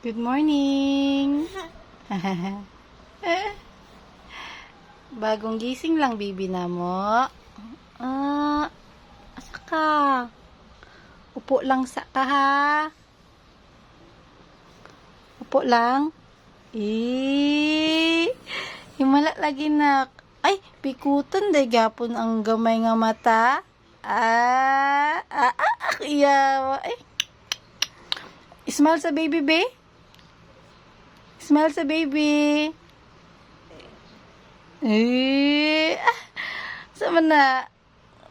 Good morning! Bagong gising lang, baby na mo. Asa ka? Upo lang sa ka, ha? Upo lang? Himala lagi na. Ay, pikutan, day gapon ang gamay nga mata. Iyawa. Ay. Smile sa baby, be. Smile sa baby. Sama na.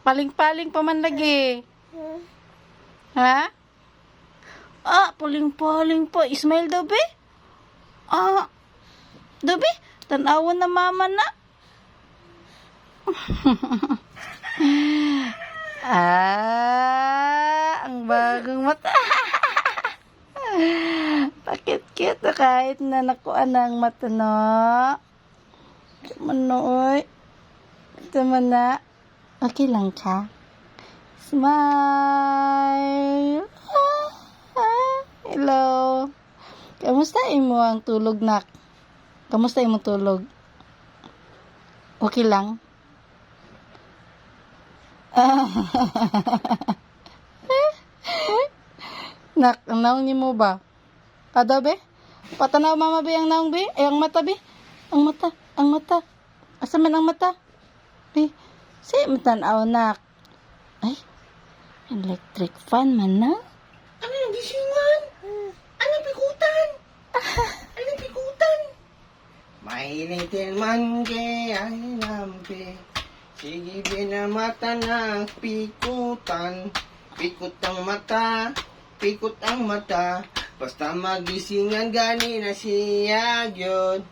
Paling-paling pa man lagi. Ha? Paling-paling pa. Smile daw, be. Daw, be. Tanawan na mama na. Ang bagong mata. Pakit-kit na kahit na nakuha ng mata, no? Manoy. Tama na. Okay lang ka? Smile. Hello. Kamusta mo ang tulog, nak? Kamusta mo tulog? Okay lang? Nak, ang naong ni mo ba? Ada, be? Patanaw mama, be, ang naong, be? Ang mata, be? Ang mata. Asa man ang mata? Be, say, matanaw, nak. Ay, electric fan man, na? Ano yung gisingan? Ano pikutan? Ano pikutan? Mainitin man kaya hinampi. Sige, binamata ng pikutan. Pikot ang mata. Basta magisingan gani na siya yun.